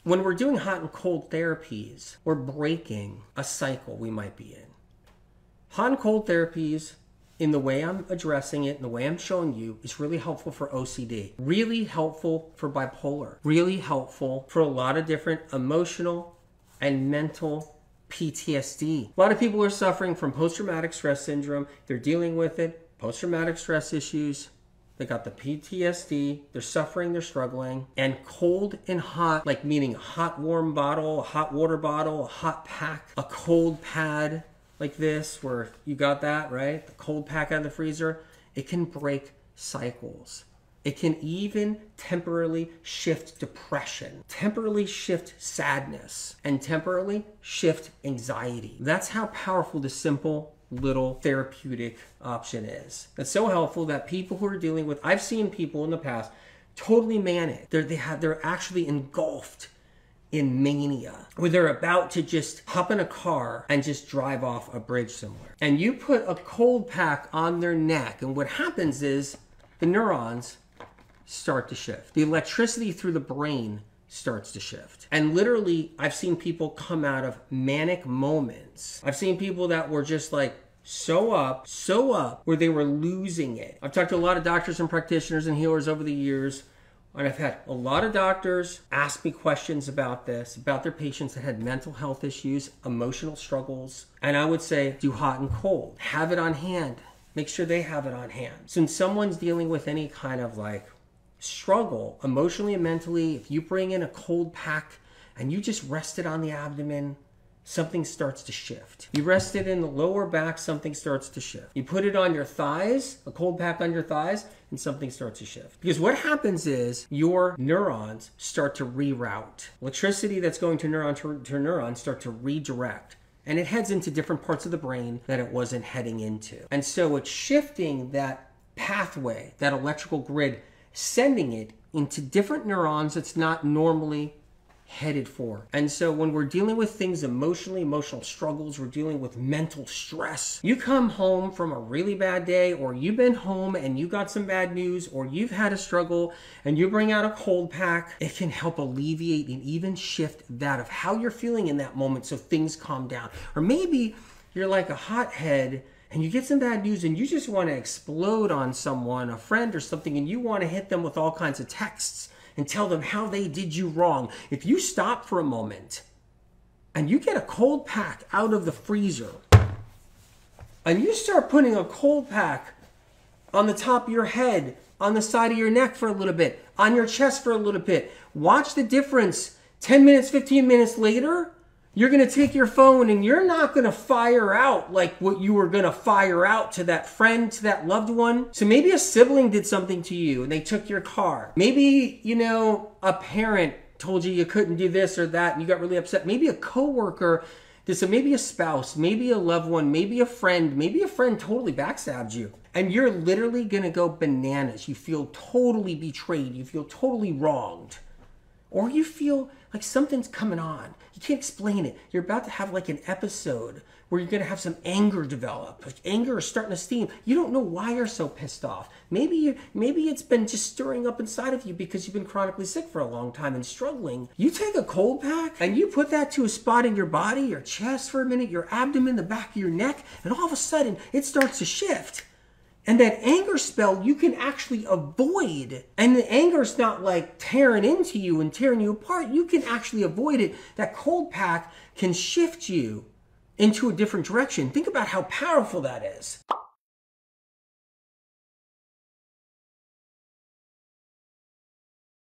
When we're doing hot and cold therapies, we're breaking a cycle we might be in. Hot and cold therapies, in the way I'm addressing it, and the way I'm showing you, is really helpful for OCD, really helpful for bipolar, really helpful for a lot of different emotional and mental PTSD. A lot of people are suffering from post-traumatic stress syndrome. They're dealing with it, post-traumatic stress issues. They got the PTSD, they're suffering, they're struggling. And cold and hot, like meaning a hot warm bottle, a hot water bottle, a hot pack, a cold pad, like this, where you got that, right? The cold pack out of the freezer. It can break cycles. It can even temporarily shift depression, temporarily shift sadness, and temporarily shift anxiety. That's how powerful this simple little therapeutic option is. It's so helpful that people who are dealing with, I've seen people in the past totally manic. They're actually engulfed in mania, where they're about to just hop in a car and just drive off a bridge somewhere. And you put a cold pack on their neck, and what happens is the neurons start to shift. The electricity through the brain starts to shift. And literally, I've seen people come out of manic moments. I've seen people that were just like so up, where they were losing it. I've talked to a lot of doctors and practitioners and healers over the years, and I've had a lot of doctors ask me questions about this, about their patients that had mental health issues, emotional struggles. And I would say, do hot and cold. Have it on hand. Make sure they have it on hand. So when someone's dealing with any kind of like struggle, emotionally and mentally, if you bring in a cold pack and you just rest it on the abdomen, something starts to shift. You rest it in the lower back, something starts to shift. You put it on your thighs, a cold pack on your thighs, and something starts to shift. Because what happens is your neurons start to reroute. Electricity that's going to neuron start to redirect. And it heads into different parts of the brain that it wasn't heading into. And so it's shifting that pathway, that electrical grid, sending it into different neurons it's not normally headed for. And so when we're dealing with things emotionally, emotional struggles, we're dealing with mental stress. You come home from a really bad day, or you've been home and you got some bad news, or you've had a struggle and you bring out a cold pack, it can help alleviate and even shift that of how you're feeling in that moment so things calm down. Or maybe you're like a hothead and you get some bad news and you just want to explode on someone, a friend or something, and you want to hit them with all kinds of texts and tell them how they did you wrong. If you stop for a moment and you get a cold pack out of the freezer and you start putting a cold pack on the top of your head, on the side of your neck for a little bit, on your chest for a little bit, watch the difference. 10 minutes, 15 minutes later, you're going to take your phone and you're not going to fire out like what you were going to fire out to that friend, to that loved one. So maybe a sibling did something to you and they took your car. Maybe, a parent told you you couldn't do this or that and you got really upset. Maybe a coworker did so. Maybe a spouse, maybe a loved one, maybe a friend totally backstabbed you. And you're literally going to go bananas. You feel totally betrayed. You feel totally wronged. Or you feel like something's coming on. You can't explain it. You're about to have like an episode where you're going to have some anger develop. Like anger is starting to steam. You don't know why you're so pissed off. Maybe it's been just stirring up inside of you because you've been chronically sick for a long time and struggling. You take a cold pack and you put that to a spot in your body, your chest for a minute, your abdomen, the back of your neck, and all of a sudden it starts to shift. And that anger spell you can actually avoid. And the anger's not like tearing into you and tearing you apart. You can actually avoid it. That cold pack can shift you into a different direction. Think about how powerful that is.